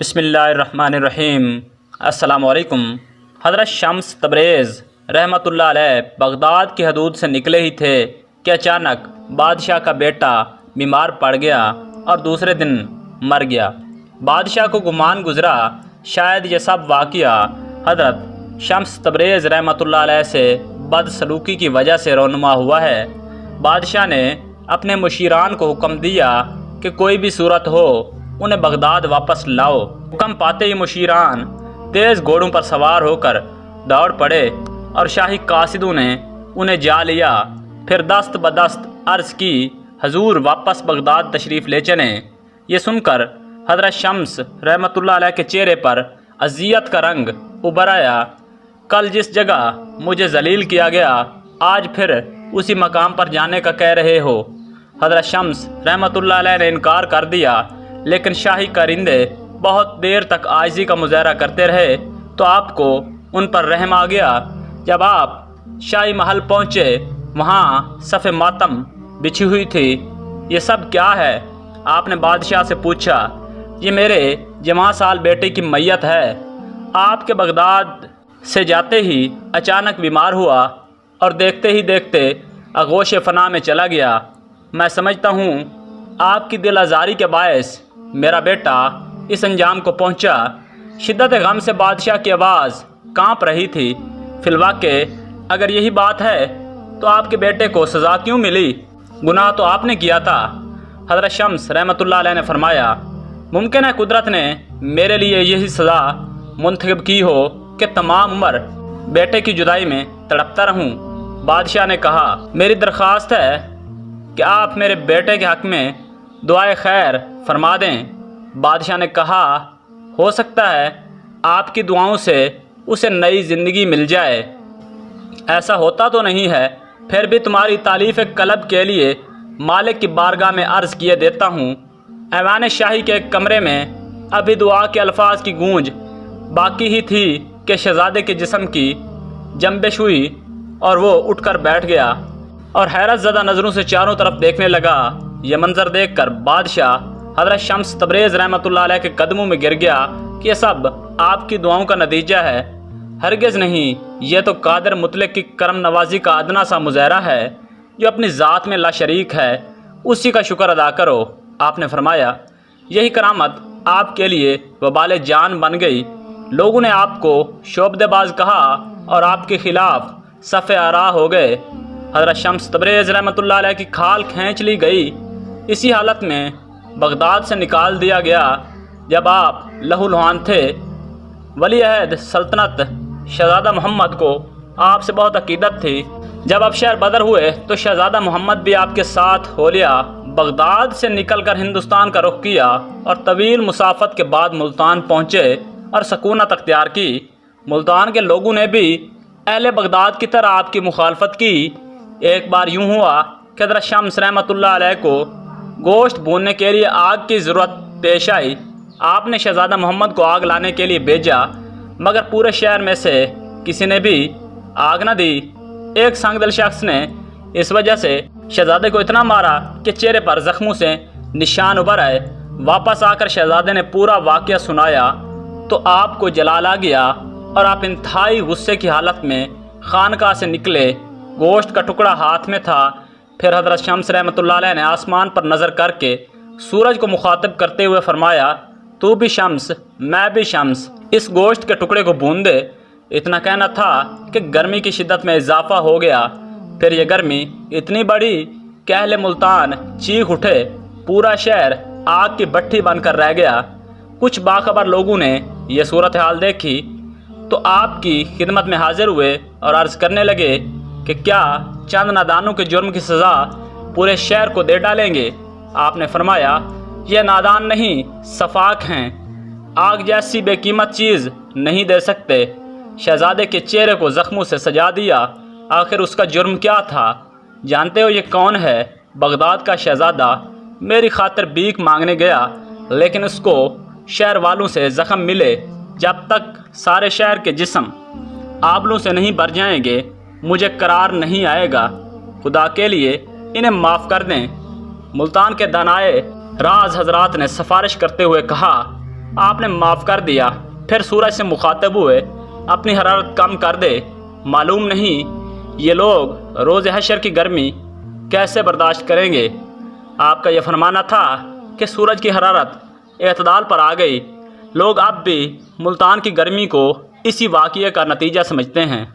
بسم اللہ الرحمن الرحیم۔ السلام علیکم۔ حضرت شمس تبریز رحمۃ اللہ علیہ بغداد کی حدود سے نکلے ہی تھے کہ اچانک بادشاہ کا بیٹا بیمار پڑ گیا اور دوسرے دن مر گیا۔ بادشاہ کو گمان گزرا شاید یہ سب واقعہ حضرت شمس تبریز رحمۃ اللہ علیہ سے بدسلوکی کی وجہ سے رونما ہوا ہے۔ بادشاہ نے اپنے مشیران کو حکم دیا کہ کوئی بھی صورت ہو انہیں بغداد واپس لاؤ۔ حکم پاتے ہی مشیران تیز گھوڑوں پر سوار ہو کر دوڑ پڑے اور شاہی قاصدوں نے انہیں جا لیا۔ پھر دست بدست عرض کی حضور واپس بغداد تشریف لے چلیں۔ یہ سن کر حضرت شمس رحمۃ اللہ علیہ کے چہرے پر اذیت کا رنگ ابھر آیا۔ کل جس جگہ مجھے ذلیل کیا گیا آج پھر اسی مقام پر جانے کا کہہ رہے ہو۔ حضرت شمس رحمۃ اللہ علیہ نے انکار کر دیا، لیکن شاہی کارندے بہت دیر تک عاجزی کا مظاہرہ کرتے رہے تو آپ کو ان پر رحم آ گیا۔ جب آپ شاہی محل پہنچے وہاں صف ماتم بچھی ہوئی تھی۔ یہ سب کیا ہے؟ آپ نے بادشاہ سے پوچھا۔ یہ میرے جوان سال بیٹے کی میت ہے۔ آپ کے بغداد سے جاتے ہی اچانک بیمار ہوا اور دیکھتے ہی دیکھتے آغوش فنا میں چلا گیا۔ میں سمجھتا ہوں آپ کی دل آزاری کے باعث میرا بیٹا اس انجام کو پہنچا۔ شدت غم سے بادشاہ کی آواز کانپ رہی تھی۔ فی الواقع اگر یہی بات ہے تو آپ کے بیٹے کو سزا کیوں ملی؟ گناہ تو آپ نے کیا تھا۔ حضرت شمس رحمۃ اللہ علیہ نے فرمایا، ممکن ہے قدرت نے میرے لیے یہی سزا منتخب کی ہو کہ تمام عمر بیٹے کی جدائی میں تڑپتا رہوں۔ بادشاہ نے کہا، میری درخواست ہے کہ آپ میرے بیٹے کے حق میں دعائے خیر فرما دیں۔ بادشاہ نے کہا، ہو سکتا ہے آپ کی دعاؤں سے اسے نئی زندگی مل جائے۔ ایسا ہوتا تو نہیں ہے، پھر بھی تمہاری تالیف قلب کے لیے مالک کی بارگاہ میں عرض کیے دیتا ہوں۔ ایوان شاہی کے ایک کمرے میں ابھی دعا کے الفاظ کی گونج باقی ہی تھی کہ شہزادے کے جسم کی جنبش ہوئی اور وہ اٹھ کر بیٹھ گیا اور حیرت زدہ نظروں سے چاروں طرف دیکھنے لگا۔ یہ منظر دیکھ کر بادشاہ حضرت شمس تبریز رحمۃ اللہ علیہ کے قدموں میں گر گیا کہ یہ سب آپ کی دعاؤں کا نتیجہ ہے۔ ہرگز نہیں، یہ تو قادر مطلق کی کرم نوازی کا ادنا سا مظاہرہ ہے جو اپنی ذات میں لا شریک ہے، اسی کا شکر ادا کرو۔ آپ نے فرمایا، یہی کرامت آپ کے لیے وبال جان بن گئی۔ لوگوں نے آپ کو شعبدے باز کہا اور آپ کے خلاف صف آرا ہو گئے۔ حضرت شمس تبریز رحمۃ اللہ علیہ کی کھال کھینچ لی گئی۔ اسی حالت میں بغداد سے نکال دیا گیا جب آپ لہو لہان تھے۔ ولی عہد سلطنت شہزادہ محمد کو آپ سے بہت عقیدت تھی۔ جب آپ شہر بدر ہوئے تو شہزادہ محمد بھی آپ کے ساتھ ہو لیا۔ بغداد سے نکل کر ہندوستان کا رخ کیا اور طویل مسافت کے بعد ملتان پہنچے اور سکونت اختیار کی۔ ملتان کے لوگوں نے بھی اہل بغداد کی طرح آپ کی مخالفت کی۔ ایک بار یوں ہوا کہ حضرت شمس رحمۃ اللہ علیہ کو گوشت بھوننے کے لیے آگ کی ضرورت پیش آئی۔ آپ نے شہزادہ محمد کو آگ لانے کے لیے بھیجا، مگر پورے شہر میں سے کسی نے بھی آگ نہ دی۔ ایک سنگ دل شخص نے اس وجہ سے شہزادے کو اتنا مارا کہ چہرے پر زخموں سے نشان ابھر آئے۔ واپس آ کر شہزادے نے پورا واقعہ سنایا تو آپ کو جلال آ گیا اور آپ انتہائی غصے کی حالت میں خانقاہ سے نکلے۔ گوشت کا ٹکڑا ہاتھ میں تھا۔ پھر حضرت شمس رحمۃ اللہ علیہ نے آسمان پر نظر کر کے سورج کو مخاطب کرتے ہوئے فرمایا، تو بھی شمس میں بھی شمس، اس گوشت کے ٹکڑے کو بھون دے۔ اتنا کہنا تھا کہ گرمی کی شدت میں اضافہ ہو گیا۔ پھر یہ گرمی اتنی بڑی کہ اہل ملتان چیخ اٹھے۔ پورا شہر آگ کی بھٹی بن کر رہ گیا۔ کچھ باخبر لوگوں نے یہ صورتحال دیکھی تو آپ کی خدمت میں حاضر ہوئے اور عرض کرنے لگے کہ کیا چند نادانوں کے جرم کی سزا پورے شہر کو دے ڈالیں گے؟ آپ نے فرمایا، یہ نادان نہیں، سفاک ہیں، آگ جیسی بے قیمت چیز نہیں دے سکتے۔ شہزادے کے چہرے کو زخموں سے سجا دیا۔ آخر اس کا جرم کیا تھا؟ جانتے ہو یہ کون ہے؟ بغداد کا شہزادہ میری خاطر بھیک مانگنے گیا، لیکن اس کو شہر والوں سے زخم ملے۔ جب تک سارے شہر کے جسم آبلوں سے نہیں بھر جائیں گے مجھے قرار نہیں آئے گا۔ خدا کے لیے انہیں معاف کر دیں۔ ملتان کے دانائے راز حضرات نے سفارش کرتے ہوئے کہا، آپ نے معاف کر دیا۔ پھر سورج سے مخاطب ہوئے، اپنی حرارت کم کر دے، معلوم نہیں یہ لوگ روز حشر کی گرمی کیسے برداشت کریں گے۔ آپ کا یہ فرمانا تھا کہ سورج کی حرارت اعتدال پر آ گئی۔ لوگ اب بھی ملتان کی گرمی کو اسی واقعے کا نتیجہ سمجھتے ہیں۔